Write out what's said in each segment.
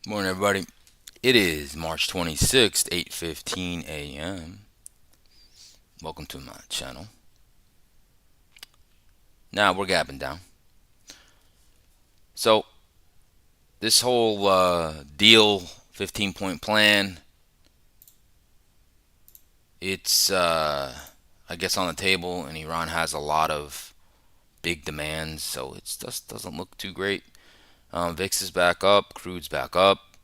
Morning, everybody. It is March 26th, 8:15 a.m. Welcome to my channel. Now we're gapping down. So this whole deal, 15-point plan, it's I guess on the table, and Iran has a lot of big demands, so it just doesn't look too great. VIX is back up, crude's back up.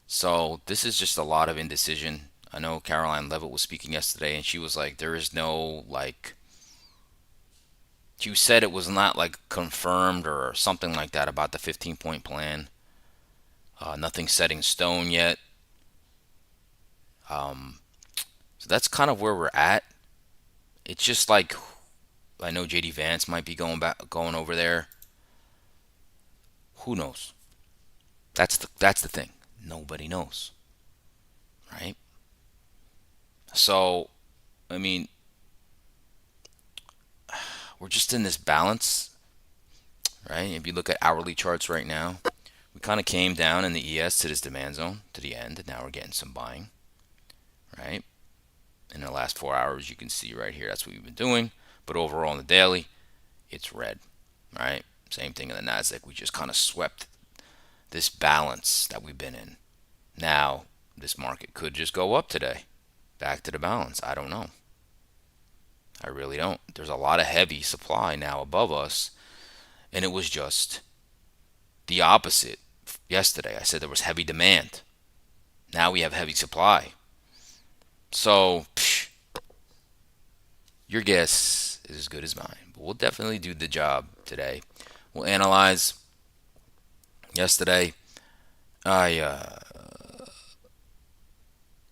So this is just a lot of indecision. I know Caroline Levitt was speaking yesterday, and she was like, there is no like you said it was not like confirmed or something like that about the 15-point plan. Nothing set in stone yet. Um, so that's kind of where we're at. It's just like I know JD Vance might be going over there. Who knows? That's the thing. Nobody knows, right? So I mean, we're just in this balance, right? If you look at hourly charts right now, we kind of came down in the ES to this demand zone to the end, and now we're getting some buying, right? In the last 4 hours, you can see right here that's what we've been doing. But overall, on the daily, it's red, right? Same thing in the Nasdaq. We just kind of swept this balance that we've been in. Now, this market could just go up today, back to the balance. I don't know. I really don't. There's a lot of heavy supply now above us, and it was just the opposite yesterday. I said there was heavy demand. Now we have heavy supply. So, your guess is as good as mine. But we'll definitely do the job today. We'll analyze. Yesterday, I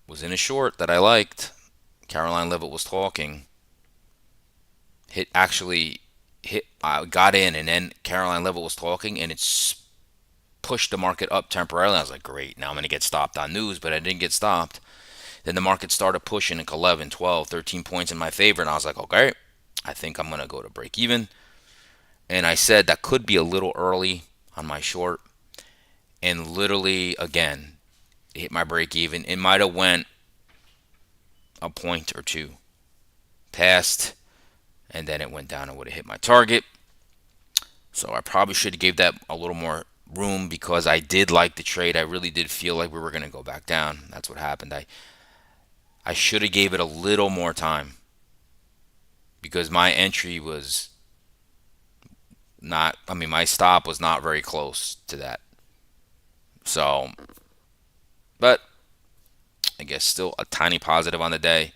was in a short that I liked. Caroline Levitt was talking. Hit. I got in, and then Caroline Levitt was talking, and it's pushed the market up temporarily. I was like, great. Now I'm going to get stopped on news, but I didn't get stopped. Then the market started pushing like 11, 12, 13 points in my favor, and I was like, okay, I think I'm going to go to break even. And I said that could be a little early on my short. And literally, again, hit my break even. It might have went a point or two past, and then it went down and would have hit my target. So I probably should have gave that a little more room because I did like the trade. I really did feel like we were going to go back down. That's what happened. I should have gave it a little more time because my entry was not, I mean, my stop was not very close to that. So, but I guess still a tiny positive on the day.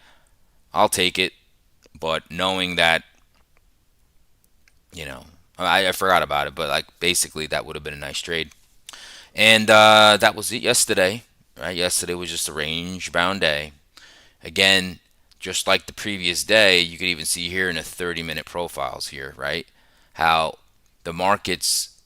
I'll take it, but knowing that, you know, I forgot about it, but like basically that would have been a nice trade. And that was it yesterday, right? Yesterday was just a range bound day. Again, just like the previous day, you could even see here in the 30-minute profiles here, right? How the market's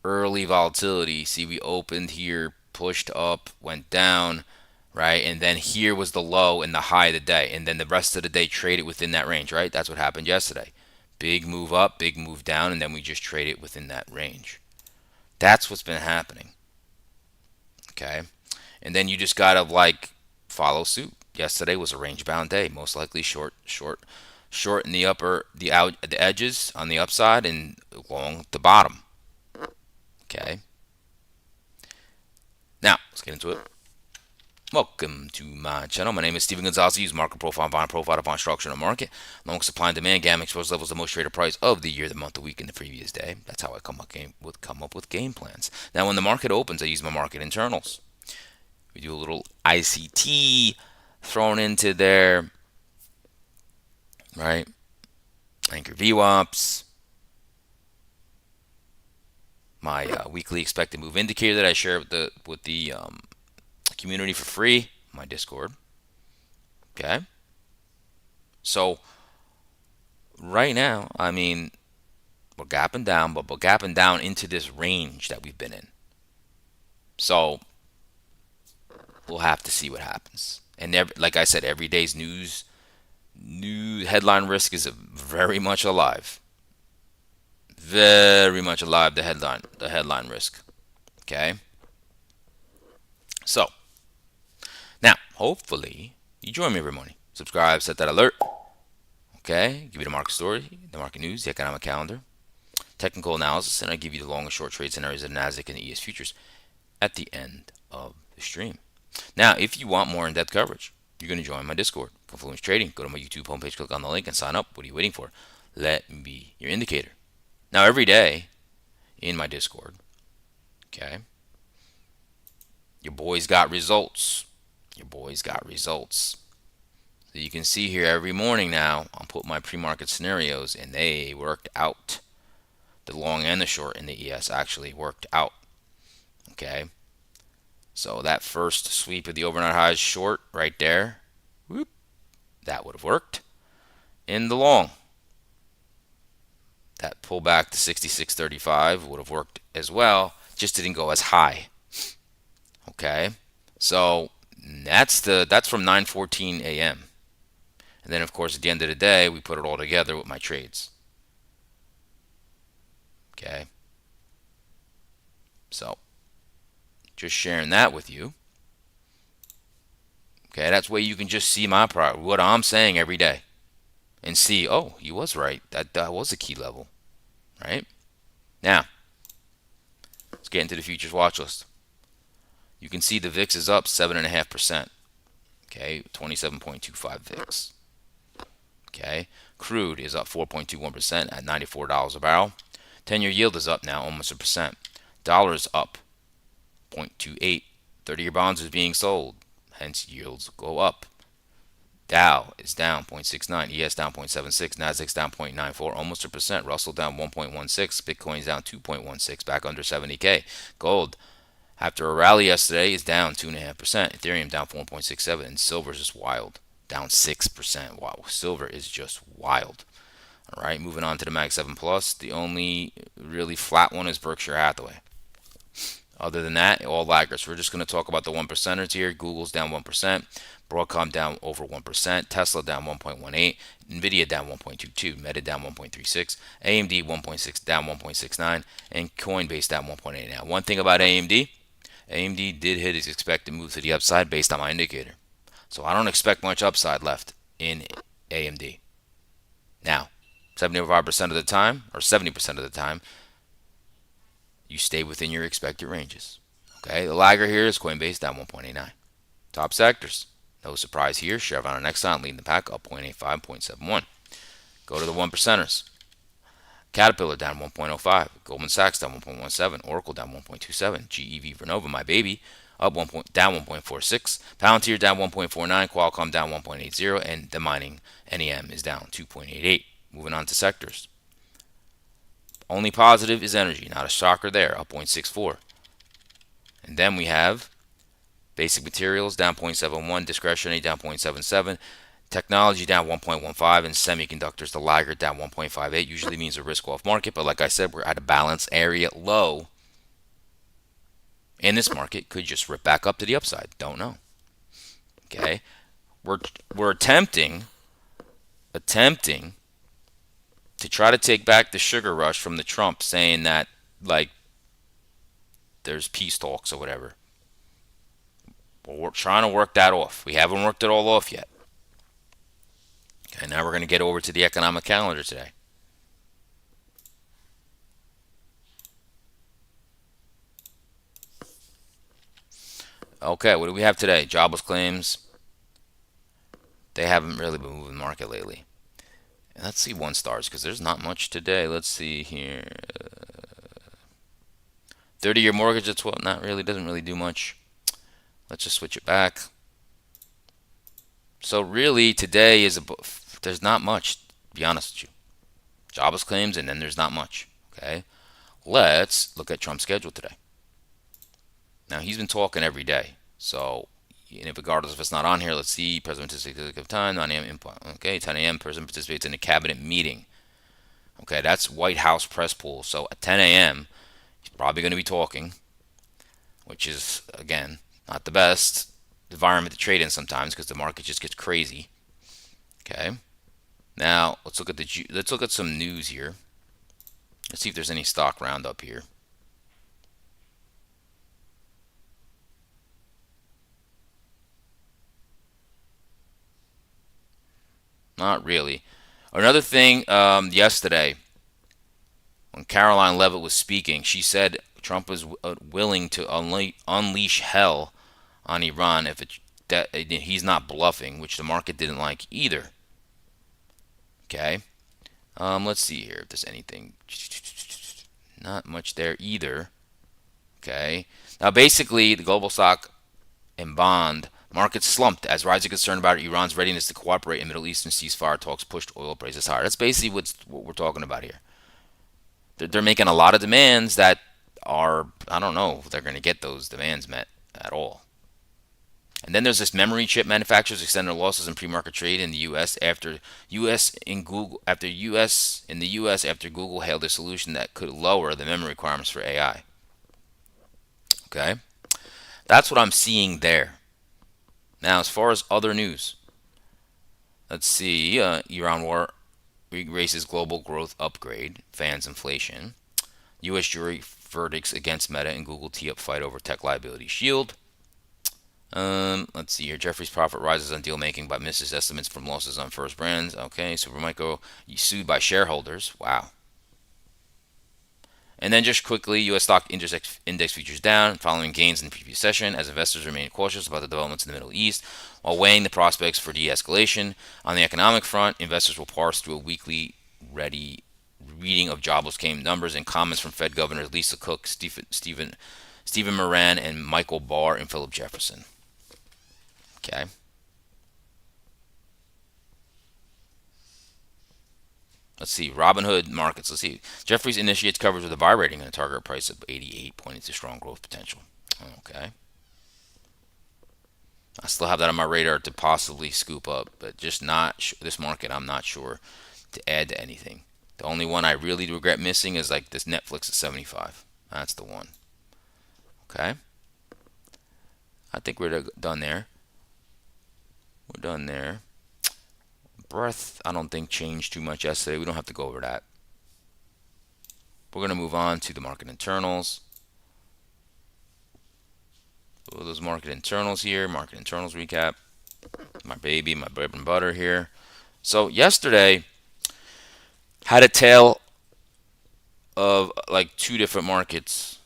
early volatility, see, we opened here, pushed up, went down, right? And then here was the low and the high of the day. And then the rest of the day traded within that range, right? That's what happened yesterday. Big move up, big move down, and then we just trade it within that range. That's what's been happening, okay? And then you just gotta like follow suit. Yesterday was a range bound day, most likely short in the upper, the edges on the upside and long the bottom, okay? Now, let's get into it. Welcome to my channel. My name is Steven Gonzalez. I use market profile, bond profile to find structure in the market. Along with supply and demand, gamma exposed levels, the most traded price of the year, the month, the week, and the previous day. That's how I come up with game plans. Now, when the market opens, I use my market internals. We do a little ICT thrown into there, right? Anchor VWAPs, my weekly expected move indicator that I share with the community for free, my Discord. Okay, so right now, I mean, we're gapping down, but we're gapping down into this range that we've been in. So we'll have to see what happens. And like I said, every day's new headline risk is very much alive, very much alive. The headline risk. Okay. hopefully, you join me every morning. Subscribe, set that alert. Okay, give you the market story, the market news, the economic calendar, technical analysis, and I give you the long and short trade scenarios of NASDAQ and the ES futures at the end of the stream. Now, if you want more in-depth coverage, you're going to join my Discord, Confluence Trading. Go to my YouTube homepage, click on the link, and sign up. What are you waiting for? Let me be your indicator. Now, every day in my Discord, okay, your boys got results. Your boys got results. So you can see here every morning now, I'll put my pre-market scenarios, and they worked out. The long and the short in the ES actually worked out. Okay. So that first sweep of the overnight highs short right there, whoop, that would have worked. In the long, that pullback to 66.35 would have worked as well, just didn't go as high. Okay. So that's from 9:14 a.m. And then of course at the end of the day, we put it all together with my trades. Okay. So just sharing that with you. Okay, that's where you can just see my product, what I'm saying every day, and see, oh, he was right. That was a key level, right? Now, let's get into the futures watch list. You can see the VIX is up 7.5%. Okay, 27.25 VIX. Okay, crude is up 4.21% at $94 a barrel. 10-year yield is up now almost a percent. Dollar is up 0.28. 30-year bonds is being sold, hence yields go up. Dow is down 0.69, ES down 0.76, Nasdaq's down 0.94, almost a percent. Russell down 1.16, Bitcoin's down 2.16, back under 70K. Gold, after a rally yesterday, is down 2.5%. Ethereum down 4.67, and silver's just wild, down 6%. Wow, silver is just wild. All right, moving on to the Mag 7 Plus. The only really flat one is Berkshire Hathaway. Other than that, all laggards. We're just going to talk about the 1%ers here. Google's down 1%. Broadcom down over 1%. Tesla down 1.18. Nvidia down 1.22. Meta down 1.36. AMD 1.6 down 1.69. And Coinbase down 1.8. Now, one thing about AMD, AMD did hit its expected move to the upside based on my indicator. So I don't expect much upside left in AMD. Now, 75% of the time, or 70% of the time, you stay within your expected ranges. Okay, the lagger here is Coinbase down 1.89. Top sectors, no surprise here. Chevron and Exxon leading the pack up 0.85, 0.71. Go to the 1%ers. Caterpillar down 1.05. Goldman Sachs down 1.17. Oracle down 1.27. GEV Vernova, my baby, up down 1.46. Palantir down 1.49. Qualcomm down 1.80. And the mining NEM is down 2.88. Moving on to sectors. Only positive is energy, not a shocker there, up 0.64. And then we have basic materials down 0.71, discretionary down 0.77, technology down 1.15, and semiconductors, the laggard, down 1.58. Usually means a risk-off market, but like I said, we're at a balance area low. And this market could just rip back up to the upside. Don't know. Okay, we're attempting to try to take back the sugar rush from the Trump saying that, like, there's peace talks or whatever. Well, we're trying to work that off. We haven't worked it all off yet. Okay, now we're going to get over to the economic calendar today. Okay, what do we have today? Jobless claims. They haven't really been moving the market lately. Let's see one stars because there's not much today. Let's see here. 30-year mortgage at 12. Not really. Doesn't really do much. Let's just switch it back. So really today there's not much. To be honest with you. Jobless claims and then there's not much. Okay. Let's look at Trump's schedule today. Now he's been talking every day. So regardless if it's not on here, let's see. President participates of time, 9 a.m. input. Okay, 10 a.m. President participates in a cabinet meeting. Okay, that's White House press pool. So at 10 a.m., he's probably going to be talking, which is, again, not the best environment to trade in sometimes because the market just gets crazy. Okay, now let's look at some news here. Let's see if there's any stock roundup here. Not really. Another thing, yesterday when Caroline Levitt was speaking, she said Trump was willing to unleash hell on Iran if that he's not bluffing, which the market didn't like either. Okay. Let's see here if there's anything. Not much there either. Okay. Now, basically, the global stock and bond markets slumped as rising concern about Iran's readiness to cooperate in Middle Eastern ceasefire talks pushed oil prices higher. That's basically what we're talking about here. They're making a lot of demands that are, I don't know if they're going to get those demands met at all. And then there's this memory chip manufacturers extended losses in pre-market trade in the U.S. after U.S. in the U.S. after Google hailed a solution that could lower the memory requirements for AI. Okay, that's what I'm seeing there. Now, as far as other news, let's see. Iran war raises global growth upgrade, fans inflation. U.S. jury verdicts against Meta and Google tee up fight over tech liability shield. Let's see here. Jeffries' profit rises on deal making but misses estimates from losses on First Brands. Okay, Supermicro sued by shareholders. Wow. And then just quickly, U.S. stock index futures down following gains in the previous session as investors remain cautious about the developments in the Middle East while weighing the prospects for de-escalation. On the economic front, investors will parse through a weekly ready reading of jobless claim numbers and comments from Fed Governors Lisa Cook, Stephen Moran, and Michael Barr and Philip Jefferson. Okay. Let's see. Robinhood markets. Let's see. Jeffries initiates coverage with a buy rating and a target price of 88, pointing to strong growth potential. Okay. I still have that on my radar to possibly scoop up, but just not this market. I'm not sure to add to anything. The only one I really regret missing is like this Netflix at 75. That's the one. Okay. I think we're done there. We're done there. Breath, I don't think changed too much yesterday. We don't have to go over that. We're going to move on to the market internals. Those market internals here. Market internals recap. My baby, my bread and butter here. So yesterday had a tale of like two different markets.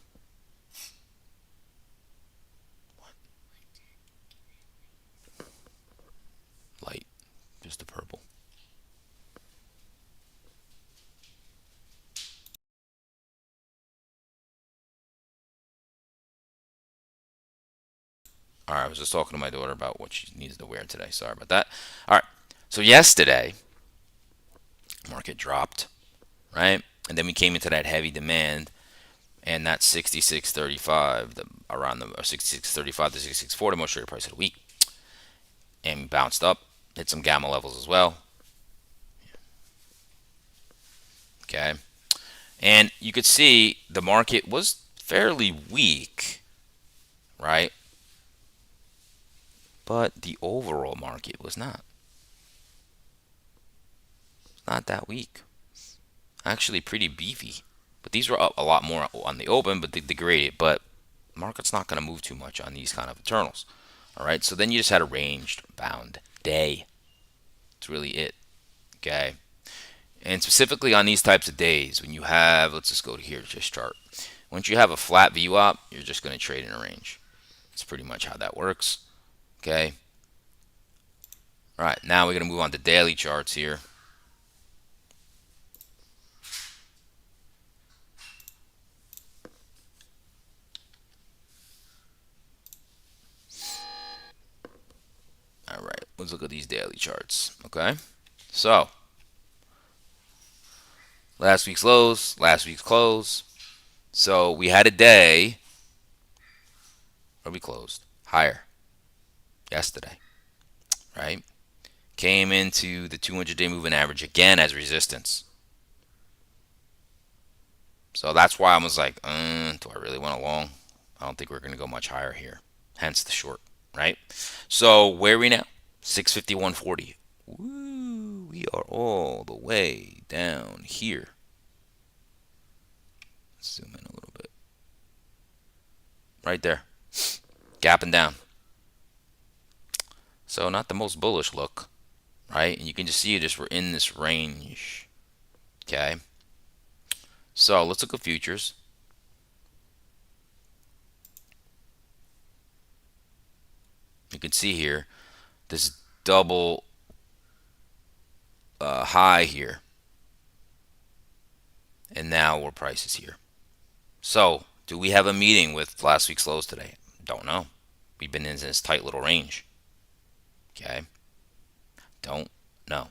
Light, just the purple. All right, I was just talking to my daughter about what she needs to wear today. Sorry about that. All right, so yesterday, market dropped, right? And then we came into that heavy demand, and that 66.35, around the 66.35 to 66.40, most traded price of the week, and we bounced up, hit some gamma levels as well. Okay, and you could see the market was fairly weak, right? But the overall market was not that weak. Actually, pretty beefy. But these were up a lot more on the open, but they degraded. But market's not going to move too much on these kind of internals. All right, so then you just had a ranged bound day. That's really it. Okay, and specifically on these types of days, when you have, let's just go to here, just chart. Once you have a flat VWAP, you're just going to trade in a range. That's pretty much how that works. Okay. All right, now we're going to move on to daily charts here. All right, let's look at these daily charts. Okay, so last week's lows, last week's close. So we had a day where we closed higher yesterday, right? Came into the 200-day moving average again as resistance. So that's why I was like, do I really want a long? I don't think we're going to go much higher here. Hence the short, right? So where are we now? 651.40. Woo, we are all the way down here. Zoom in a little bit. Right there. Gapping down. So not the most bullish look. right? And you can just see we're in this range. Okay. So let's look at futures. You can see here this double high here, and now we're prices here. So do we have a meeting with last week's lows today? Don't know. We've been in this tight little range. Okay. Don't know.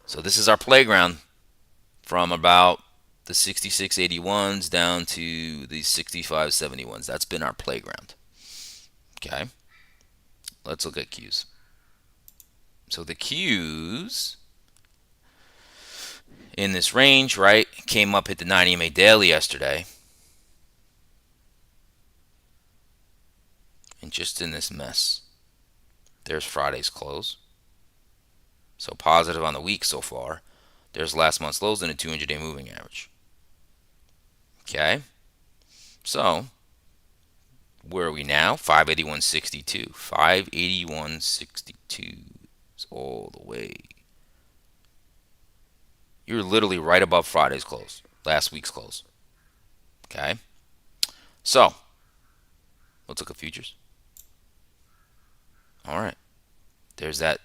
So this is our playground from about the 6681s down to the 6571s. That's been our playground. Okay. Let's look at Qs. So the Qs in this range, right, came up, hit the 90 EMA daily yesterday. And just in this mess. There's Friday's close. So positive on the week so far. There's last month's lows and a 200-day moving average. Okay. So where are we now? 581.62. 581.62 is all the way. You're literally right above Friday's close, last week's close. Okay. So let's look at futures. All right. There's that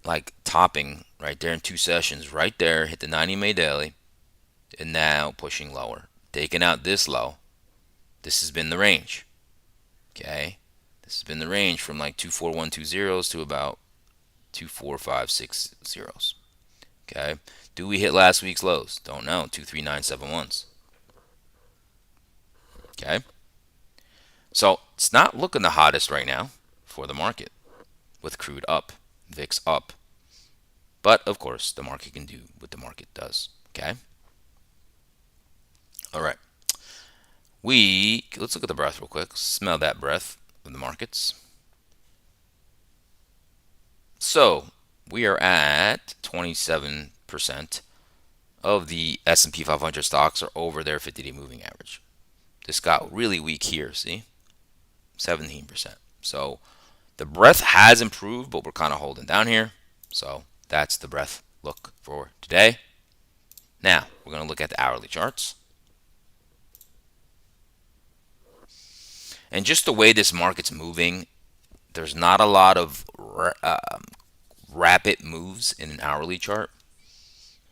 like topping right there in 2 sessions. Right there, hit the 90 May daily, and now pushing lower. Taking out this low. This has been the range. Okay. This has been the range from like 24120s to about 24560s. Okay. Do we hit last week's lows? Don't know. 23971s. Okay. So it's not looking the hottest right now for the market with crude up, VIX up. But of course, the market can do what the market does. Okay. All right. Let's look at the breath real quick. Smell that breath of the markets. So we are at 27% of the S&P 500 stocks are over their 50-day moving average. This got really weak here, see? 17%. So the breadth has improved, but we're kind of holding down here. So that's the breadth look for today. Now, we're going to look at the hourly charts. And just the way this market's moving, there's not a lot of rapid moves in an hourly chart.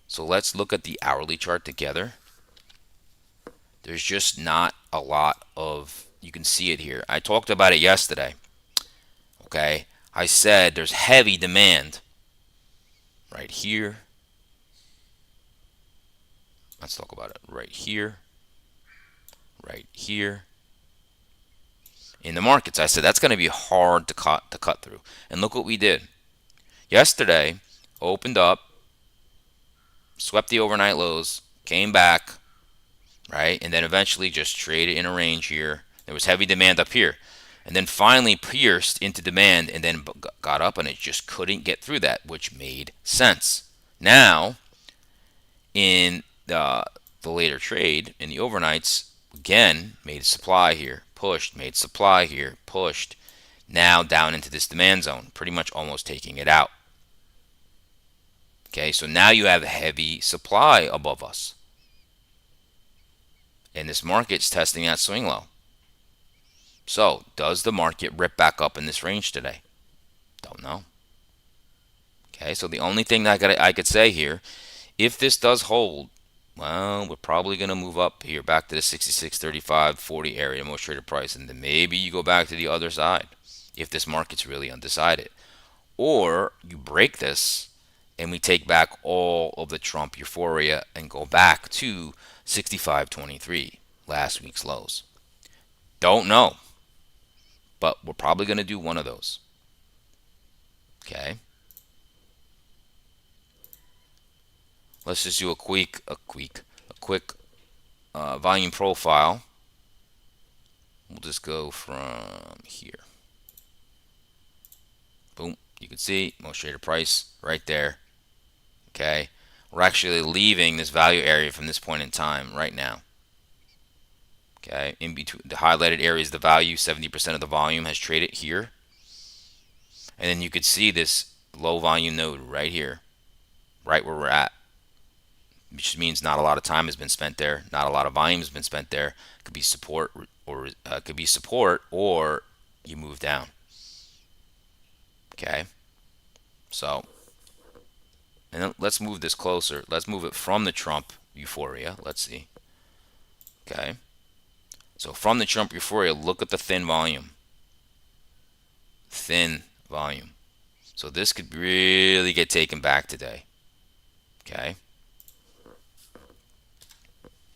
So let's look at the hourly chart together. There's just not a lot of, you can see it here. I talked about it yesterday. Okay, I said there's heavy demand right here. Let's talk about it right here, right here. In the markets, I said that's going to be hard to cut through. And look what we did. Yesterday, opened up, swept the overnight lows, came back, right? And then eventually just traded in a range here. There was heavy demand up here. And then finally pierced into demand and then got up, and it just couldn't get through that, which made sense. Now, in the later trade, in the overnights, again, made supply here, pushed, made supply here, pushed. Now down into this demand zone, pretty much almost taking it out. Okay, so now you have heavy supply above us. And this market's testing that swing low. So, does the market rip back up in this range today? Don't know. Okay, so the only thing that I could say here, if this does hold, well, we're probably going to move up here back to the 66.35.40 area, most traded price, and then maybe you go back to the other side if this market's really undecided. Or you break this and we take back all of the Trump euphoria and go back to 65.23, last week's lows. Don't know. But we're probably going to do one of those. Okay. Let's just do a quick volume profile. We'll just go from here. Boom. You can see most traded price right there. Okay. We're actually leaving this value area from this point in time right now. Okay. In between the highlighted areas, the value, 70% of the volume has traded here. And then you could see this low volume node right here, right where we're at, which means not a lot of time has been spent there, not a lot of volume has been spent there. It could be support, or could be support, or you move down. Okay, so and then let's move this closer. Let's move it from the Trump euphoria. Let's see. Okay, so from the Trump euphoria, look at the thin volume. Thin volume. So this could really get taken back today. Okay.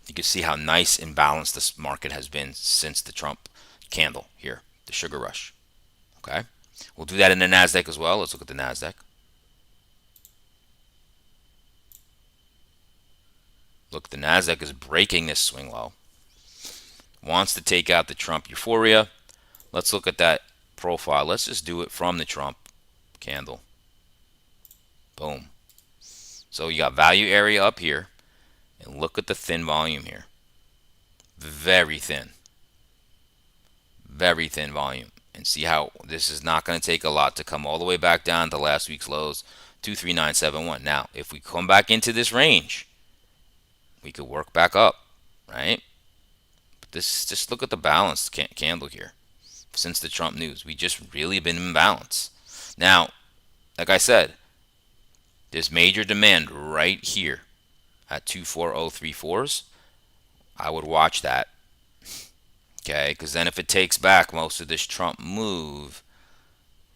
You can see how nice and balanced this market has been since the Trump candle here, the sugar rush. Okay. We'll do that in the NASDAQ as well. Let's look at the NASDAQ. Look, the NASDAQ is breaking this swing low. Wants to take out the Trump euphoria. Let's look at that profile. Let's just do it from the Trump candle. Boom. So you got value area up here. And look at the thin volume here. Very thin. Very thin volume. And see how this is not going to take a lot to come all the way back down to last week's lows, 23971. Now, if we come back into this range, we could work back up, right? But this, just look at the balance candle here. Since the Trump news, we just really been in balance. Now, like I said, there's major demand right here at 24034s. I would watch that. Okay, because then if it takes back most of this Trump move,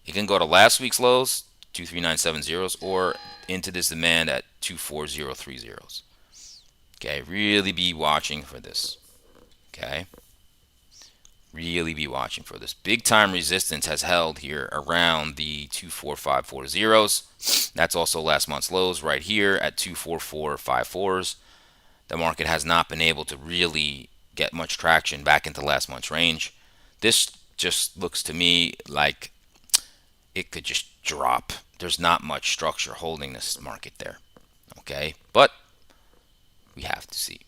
it can go to last week's lows, 23970s, or into this demand at 24030s. Okay, really be watching for this. Okay, really be watching for this. Big time resistance has held here around the 24540s. That's also last month's lows right here at 24454s. The market has not been able to really get much traction back into last month's range. This just looks to me like it could just drop. There's not much structure holding this market there. Okay, but we have to see.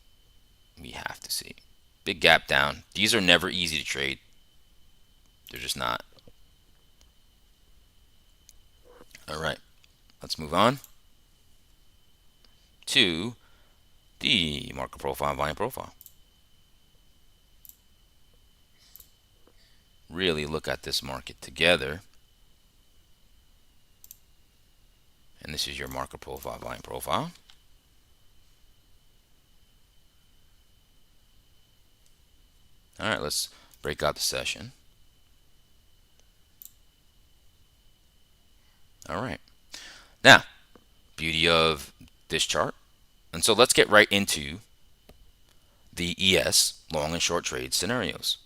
We have to see. Big gap down. These are never easy to trade. They're just not. All right, let's move on to the market profile and volume profile. Really look at this market together. And this is your market profile, volume profile. All right, let's break out the session. All right. Now, beauty of this chart. And so let's get right into the ES, long and short trade scenarios.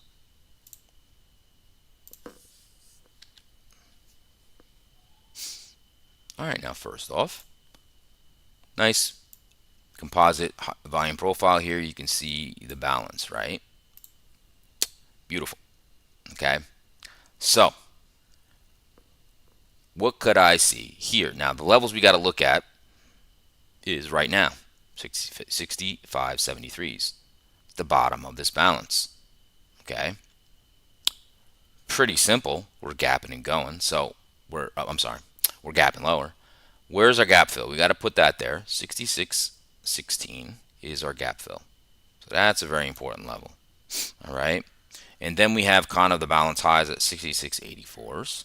All right, now first off, nice composite volume profile here. You can see the balance, right? Beautiful. Okay. So, what could I see here? Now, the levels we got to look at is right now, 65.73s, the bottom of this balance. Okay. Pretty simple. We're gapping and going. So, we're gapping lower. Where's our gap fill? We got to put that there. 66.16 is our gap fill. So that's a very important level. All right. And then we have kind of the balance highs at 66.84s.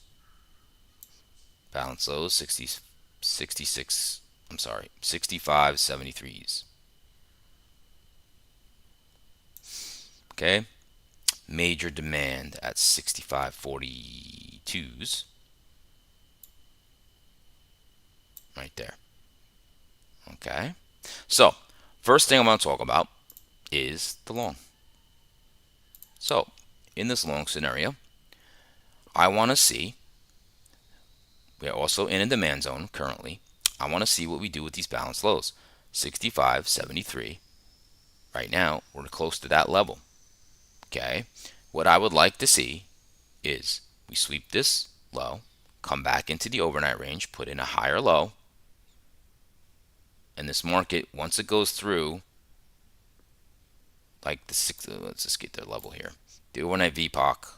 Balance lows 65.73s. Okay. Major demand at 65.42s. Right there. Okay. So, first thing I'm going to talk about is the long. So, in this long scenario, I want to see, we are also in a demand zone currently. I want to see what we do with these balance lows. 65.73. Right now, we're close to that level. Okay. What I would like to see is we sweep this low, come back into the overnight range, put in a higher low, and this market, once it goes through, like let's just get their level here. The overnight VPOC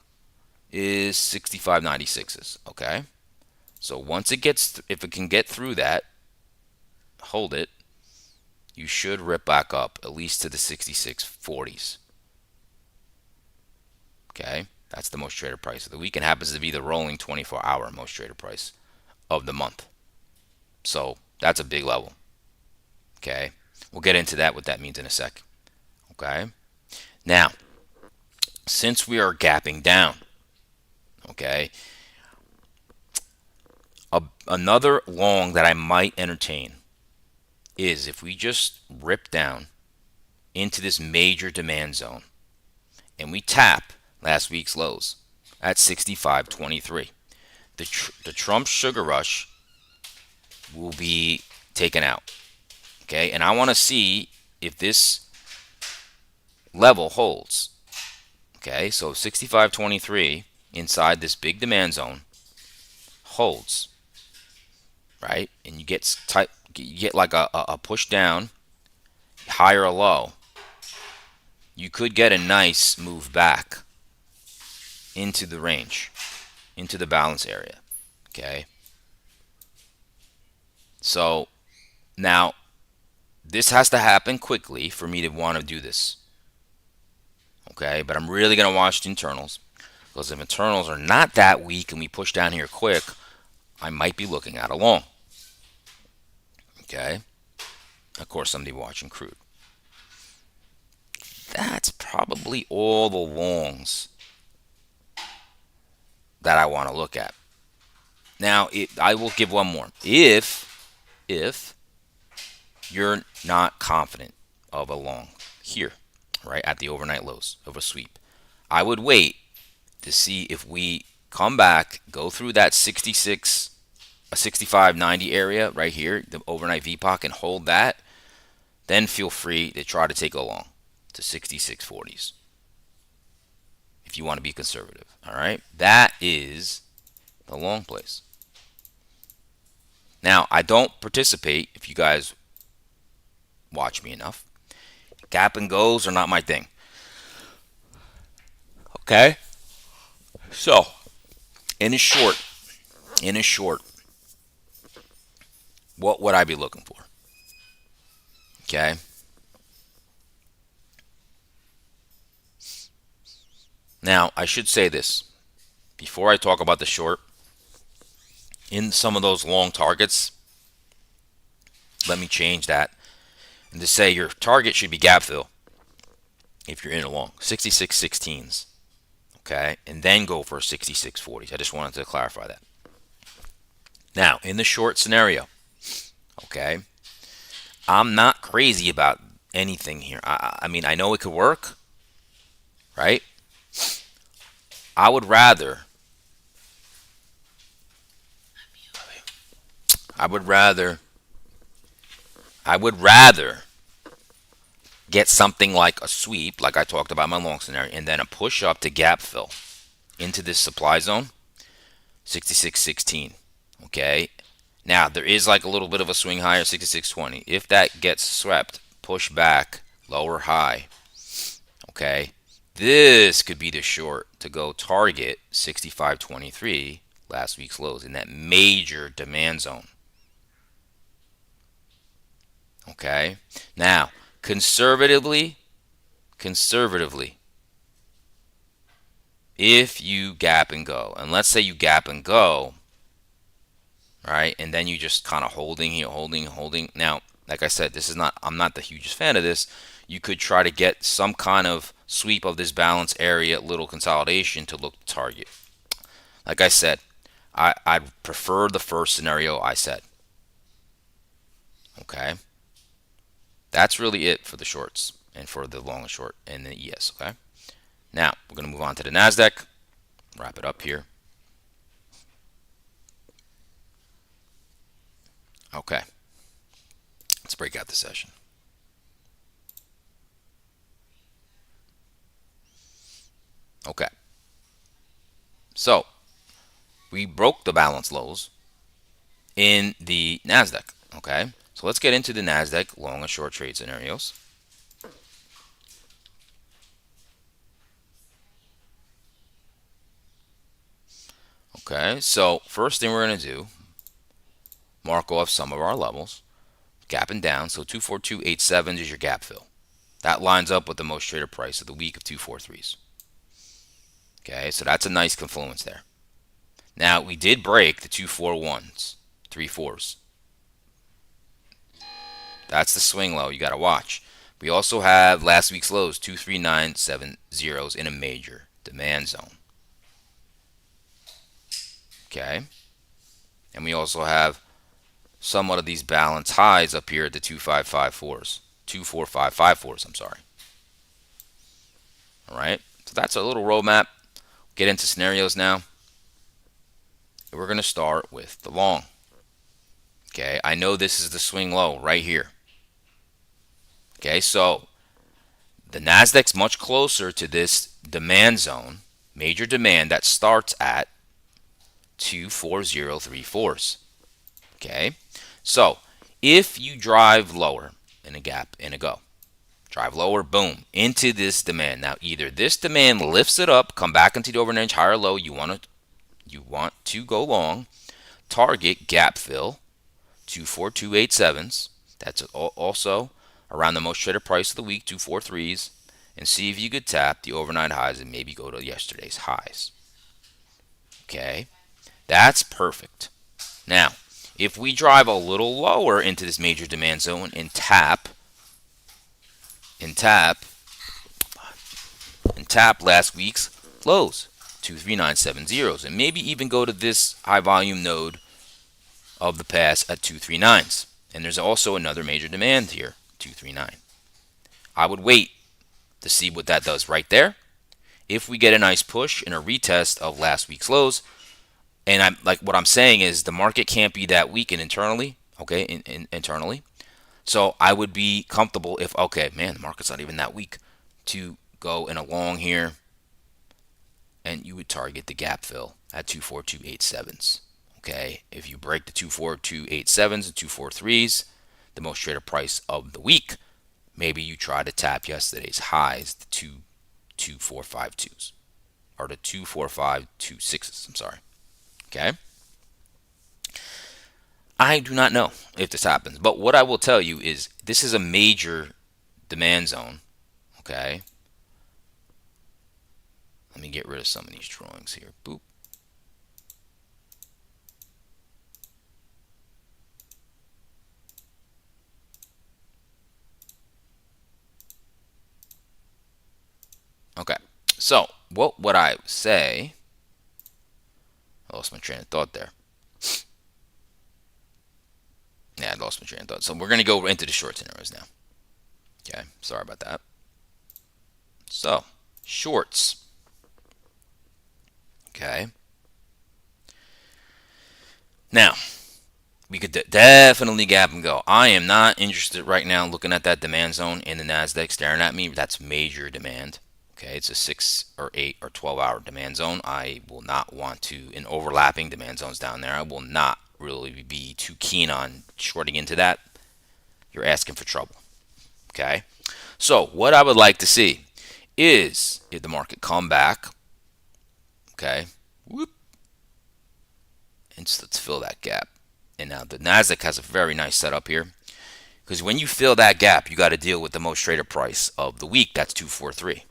is 65.96s. Okay, So once it gets, if it can get through that, hold it, you should rip back up at least to the 66.40s. Okay, that's the most traded price of the week and happens to be the rolling 24-hour most traded price of the month. So that's a big level. Okay, we'll get into that, what that means in a sec. Okay, now since we are gapping down, okay, another long that I might entertain is if we just rip down into this major demand zone and we tap last week's lows at 65.23. The Trump sugar rush will be taken out. Okay, and I want to see if this level holds. Okay, so 65.23 inside this big demand zone holds, right? And you get like a push down, high or low. You could get a nice move back into the range, into the balance area. Okay, so now this has to happen quickly for me to want to do this. Okay, but I'm really going to watch the internals, because if internals are not that weak and we push down here quick, I might be looking at a long. Okay, of course, somebody watching crude. That's probably all the longs that I want to look at. Now, I will give one more. If you're not confident of a long here, right at the overnight lows of a sweep, I would wait to see if we come back, go through that 66, a 65.90 area right here, the overnight VPOC, and hold that. Then feel free to try to take a long to 66.40s if you want to be conservative. All right, that is the long place. Now, I don't participate, if you guys watch me enough. Gap and goes are not my thing. Okay? So, in a short, what would I be looking for? Okay? Now, I should say this. Before I talk about the short, in some of those long targets, let me change that and to say your target should be gap fill if you're in a long 66.16s, okay, and then go for 66.40s. I just wanted to clarify that. Now, in the short scenario, okay, I'm not crazy about anything here. I mean, I know it could work, right? I would rather I would rather get something like a sweep, like I talked about in my long scenario, and then a push up to gap fill into this supply zone, 66.16. Okay. Now there is like a little bit of a swing higher, 66.20. If that gets swept, push back, lower high. Okay. This could be the short to go target 65.23, last week's lows, in that major demand zone. Okay. Now, conservatively, if you gap and go, and let's say you gap and go, right, and then you just kind of holding here, holding. Now, like I said, I'm not the hugest fan of this. You could try to get some kind of sweep of this balance area, little consolidation to look to target. Like I said, I'd prefer the first scenario I said. Okay. That's really it for the shorts and for the long and short and the ES. Okay. Now we're going to move on to the NASDAQ. Wrap it up here. Okay. Let's break out the session. Okay. So we broke the balance lows in the NASDAQ. Okay. So let's get into the NASDAQ long and short trade scenarios. Okay, so first thing we're going to do, mark off some of our levels, gapping down. So 24287 is your gap fill. That lines up with the most traded price of the week of 243s. Okay, so that's a nice confluence there. Now, we did break the 241s, 3 4s. That's the swing low you got to watch. We also have last week's lows, 23970s in a major demand zone. Okay, and we also have somewhat of these balance highs up here at the 2554s, 24554s, I'm sorry. All right, so that's a little roadmap. Get into scenarios now. We're going to start with the long. Okay, I know this is the swing low right here. Okay, so the Nasdaq's much closer to this demand zone, major demand that starts at 24034s. Okay, so if you drive lower in a gap, in a go, drive lower, boom, into this demand. Now, either this demand lifts it up, come back into the overnight higher low, you want to go long, target gap fill, 24287s. That's also around the most traded price of the week, 243s, and see if you could tap the overnight highs and maybe go to yesterday's highs. Okay, that's perfect. Now, if we drive a little lower into this major demand zone and tap last week's lows, 23970s, and maybe even go to this high volume node of the past at 239s. And there's also another major demand here, 239. I would wait to see what that does right there. If we get a nice push and a retest of last week's lows, and I'm like what I'm saying is the market can't be that weak and internally, okay, internally. So I would be comfortable if, okay, man, the market's not even that weak, to go in a long here, and you would target the gap fill at 24287s. Okay, if you break the 24287s and 243s, the most traded price of the week, maybe you try to tap yesterday's highs, the 22452s, or the 24526s. I'm sorry. Okay. I do not know if this happens, but what I will tell you is this is a major demand zone. Okay. Let me get rid of some of these drawings here. Boop. Okay. So, what would I say? I lost my train of thought there. Yeah, I lost my train of thought. So, we're going to go into the short scenarios now. Okay. Sorry about that. So, shorts. Okay. Now, we could definitely gap and go. I am not interested right now looking at that demand zone in the Nasdaq staring at me. That's major demand. Okay, it's a 6 or 8 or 12-hour demand zone. I will not want to, in overlapping demand zones down there, I will not really be too keen on shorting into that. You're asking for trouble. Okay, so what I would like to see is if the market come back, okay, whoop, and let's fill that gap. And now the Nasdaq has a very nice setup here, because when you fill that gap, you got to deal with the most traded price of the week. That's 243.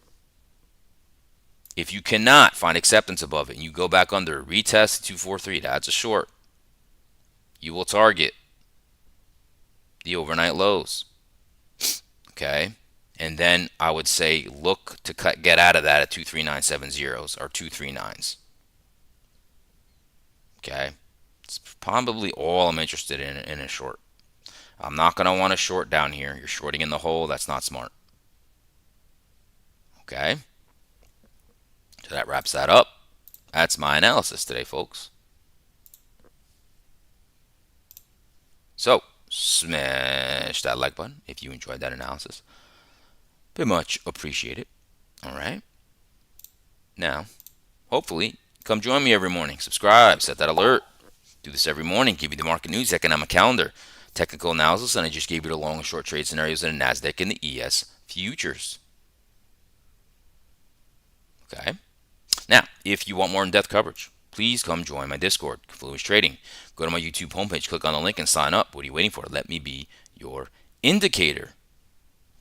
If you cannot find acceptance above it and you go back under, retest 243, that's a short. You will target the overnight lows. Okay, and then I would say look to get out of that at 23970s or 239s. Okay, it's probably all I'm interested in a short. I'm not going to want to short down here. You're shorting in the hole. That's not smart. Okay, so that wraps that up. That's my analysis today, folks. So smash that like button if you enjoyed that analysis. Very much appreciate it. All right. Now, hopefully, come join me every morning. Subscribe, set that alert. Do this every morning. Give you the market news, economic calendar, technical analysis, and I just gave you the long and short trade scenarios in the Nasdaq and the ES futures. Okay. Now, if you want more in-depth coverage, please come join my Discord, Confluence Trading. Go to my YouTube homepage, click on the link, and sign up. What are you waiting for? Let me be your indicator.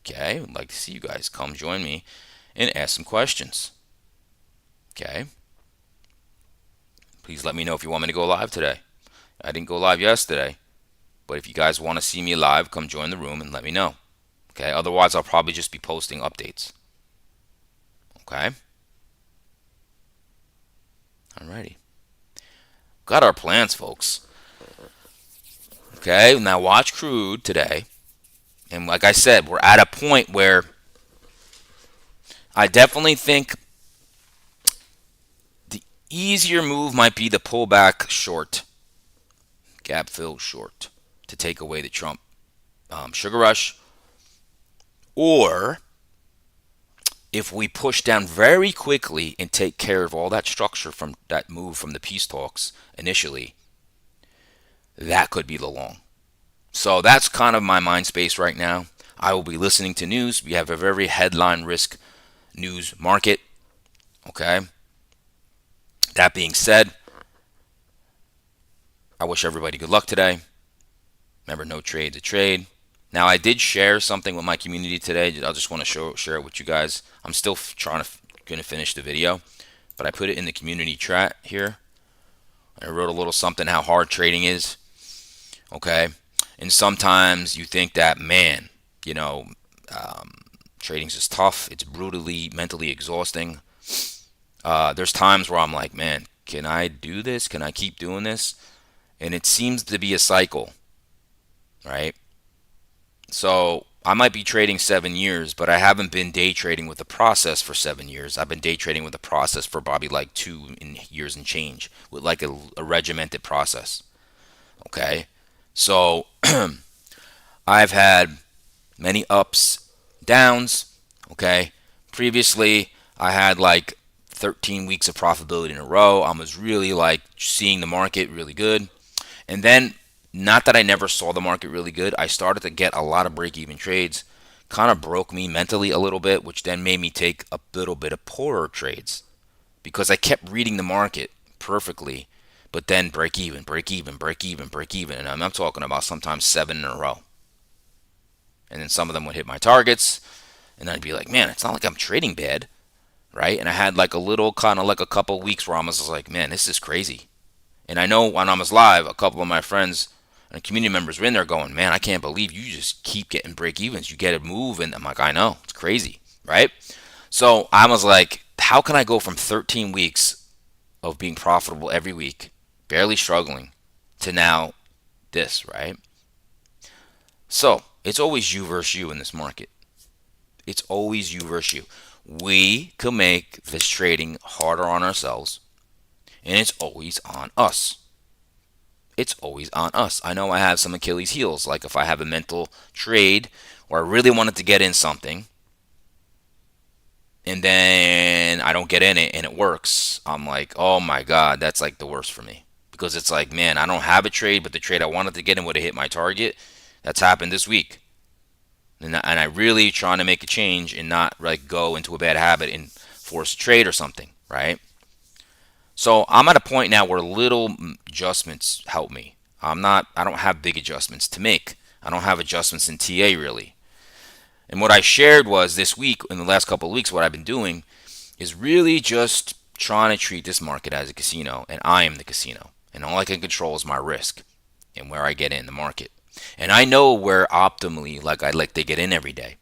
Okay, I'd like to see you guys come join me and ask some questions. Okay, please let me know if you want me to go live today. I didn't go live yesterday, but if you guys want to see me live, come join the room and let me know. Okay, otherwise I'll probably just be posting updates. Okay, alrighty. Got our plans, folks. Okay, now watch crude today. And like I said, we're at a point where I definitely think the easier move might be the pullback short, gap fill short, to take away the Trump sugar rush. Or if we push down very quickly and take care of all that structure from that move from the peace talks initially, that could be the long. So that's kind of my mind space right now. I will be listening to news. We have a very headline risk news market. Okay. That being said, I wish everybody good luck today. Remember, no trade to trade. Now, I did share something with my community today. I just want to share it with you guys. I'm still going to finish the video, but I put it in the community chat here. I wrote a little something how hard trading is. Okay. And sometimes you think that, man, trading's just tough. It's brutally mentally exhausting. There's times where I'm like, man, can I do this? Can I keep doing this? And it seems to be a cycle, right? So I might be trading 7 years, but I haven't been day trading with the process for 7 years. I've been day trading with the process for probably like 2 years and change, with like a regimented process. Okay. So I've had many ups, downs. Okay. Previously, I had like 13 weeks of profitability in a row. I was really like seeing the market really good. And then, not that I never saw the market really good, I started to get a lot of break-even trades. Kind of broke me mentally a little bit, which then made me take a little bit of poorer trades because I kept reading the market perfectly, but then break even, break even, break even, break even. And I'm talking about sometimes 7 in a row. And then some of them would hit my targets, and I'd be like, man, it's not like I'm trading bad, right? And I had like a little, kind of like a couple weeks where I was like, man, this is crazy. And I know when I was live, a couple of my friends and community members were in there going, man, I can't believe you just keep getting break evens. You get a move, and I'm like, I know, it's crazy, right? So I was like, how can I go from 13 weeks of being profitable every week, barely struggling, to now this, right? So it's always you versus you in this market. It's always you versus you. We can make this trading harder on ourselves, and it's always on us. It's always on us. I know I have some Achilles heels, like if I have a mental trade or I really wanted to get in something and then I don't get in it and it works, I'm like, oh my God, that's like the worst for me. Because it's like, man, I don't have a trade, but the trade I wanted to get in would have hit my target. That's happened this week. And I really trying to make a change and not like go into a bad habit and force a trade or something, right? So I'm at a point now where little adjustments help me. I don't have big adjustments to make. I don't have adjustments in TA really. And what I shared was this week, in the last couple of weeks, what I've been doing is really just trying to treat this market as a casino, and I am the casino. And all I can control is my risk and where I get in the market. And I know where optimally, like I like to get in every day.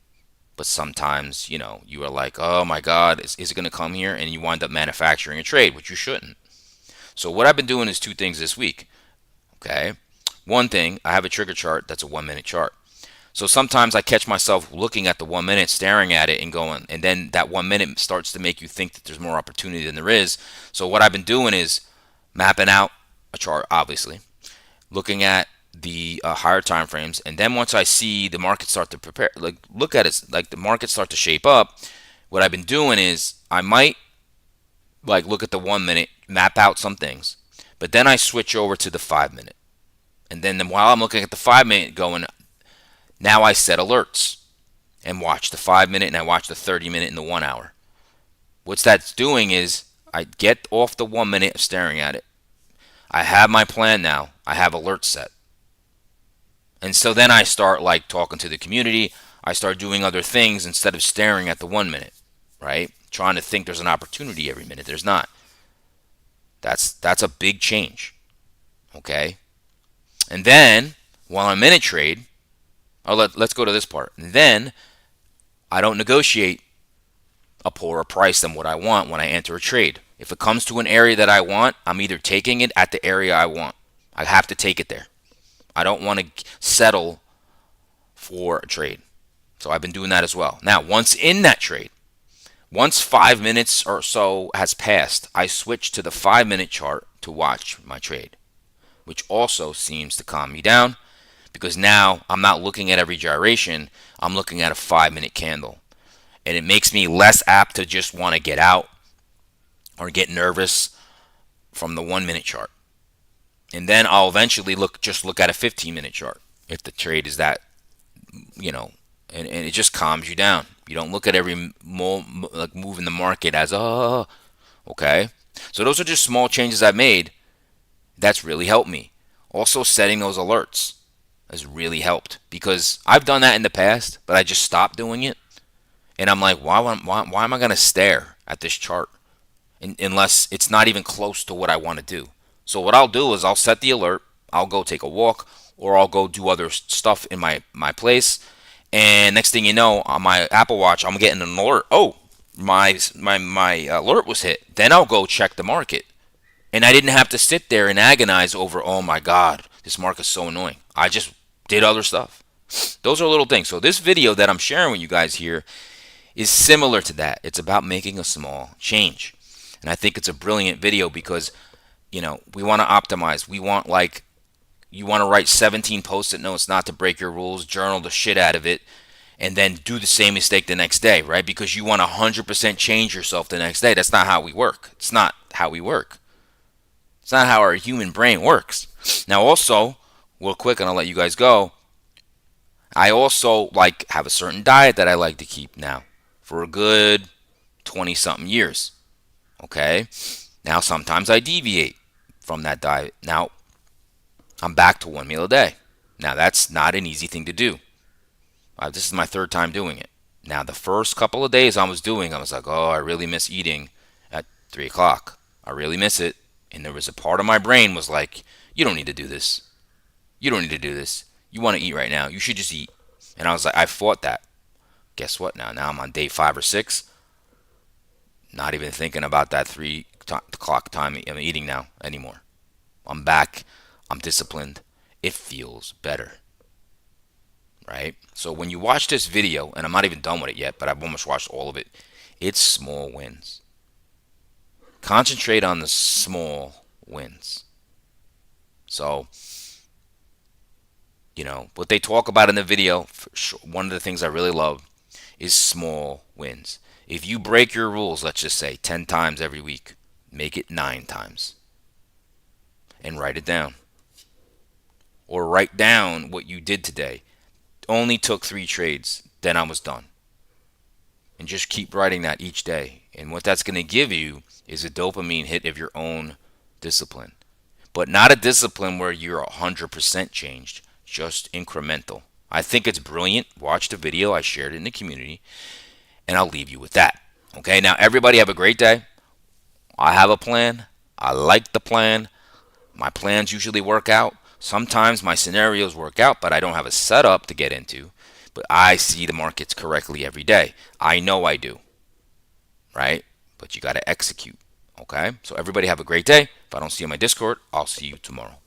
But sometimes, you are like, oh my God, is it going to come here? And you wind up manufacturing a trade, which you shouldn't. So what I've been doing is 2 things this week. Okay. One thing, I have a trigger chart that's a 1-minute chart. So sometimes I catch myself looking at the 1 minute, staring at it and going, and then that 1 minute starts to make you think that there's more opportunity than there is. So what I've been doing is mapping out a chart, obviously, looking at the higher time frames, and then once I see the market start to prepare, like look at it, like the market start to shape up, what I've been doing is I might like look at the 1 minute, map out some things, but then I switch over to the 5 minute, and then while I'm looking at the 5 minute going, now I set alerts and watch the 5 minute and I watch the 30 minute and the 1 hour. What that's doing is I get off the 1 minute of staring at it. I have my plan now. I have alerts set. And so then I start like talking to the community. I start doing other things instead of staring at the 1 minute, right? Trying to think there's an opportunity every minute. There's not. That's a big change. Okay? And then while I'm in a trade, let's go to this part. And then I don't negotiate a poorer price than what I want when I enter a trade. If it comes to an area that I want, I'm either taking it at the area I want. I have to take it there. I don't want to settle for a trade. So I've been doing that as well. Now, once in that trade, once 5 minutes or so has passed, I switch to the 5 minute chart to watch my trade, which also seems to calm me down because now I'm not looking at every gyration, I'm looking at a 5 minute candle. And it makes me less apt to just want to get out or get nervous from the 1 minute chart. And then I'll eventually look at a 15 minute chart if the trade is that, and it just calms you down. You don't look at every move in the market as okay. So those are just small changes I've made that's really helped me. Also, setting those alerts has really helped because I've done that in the past, but I just stopped doing it. And I'm like, why am I going to stare at this chart unless it's not even close to what I want to do? So what I'll do is I'll set the alert. I'll go take a walk or I'll go do other stuff in my place. And next thing you know, on my Apple Watch, I'm getting an alert. Oh, my alert was hit. Then I'll go check the market. And I didn't have to sit there and agonize over, oh my God, this market's so annoying. I just did other stuff. Those are little things. So this video that I'm sharing with you guys here is similar to that. It's about making a small change. And I think it's a brilliant video because, we want to optimize. We want you want to write 17 post-it notes not to break your rules, journal the shit out of it, and then do the same mistake the next day, right? Because you want to 100% change yourself the next day. That's not how we work. It's not how we work. It's not how our human brain works. Now also, real quick, and I'll let you guys go, I also have a certain diet that I like to keep now for a good 20-something years. Okay? Now sometimes I deviate from that diet. Now I'm back to one meal a day. Now that's not an easy thing to do. This is my third time doing it. Now the first couple of days I was like, oh, I really miss eating at 3 o'clock. I really miss it. And there was a part of my brain was like, you don't need to do this. You don't need to do this. You want to eat right now. You should just eat. And I was like, I fought that. Guess what now? Now I'm on day 5 or 6. Not even thinking about that 3 o'clock time I'm eating now anymore. I'm back. I'm disciplined. It feels better. Right? So when you watch this video, and I'm not even done with it yet, but I've almost watched all of it, it's small wins. Concentrate on the small wins. So, what they talk about in the video, one of the things I really love is small wins. If you break your rules, let's just say 10 times every week, make it 9 times and write it down. Or write down what you did today. Only took 3 trades, then I was done. And just keep writing that each day. And what that's going to give you is a dopamine hit of your own discipline. But not a discipline where you're 100% changed, just incremental. I think it's brilliant. Watch the video. I shared it in the community. And I'll leave you with that. Okay, now everybody have a great day. I have a plan. I like the plan. My plans usually work out. Sometimes my scenarios work out, but I don't have a setup to get into. But I see the markets correctly every day. I know I do. Right? But you got to execute. Okay? So everybody have a great day. If I don't see you on my Discord, I'll see you tomorrow.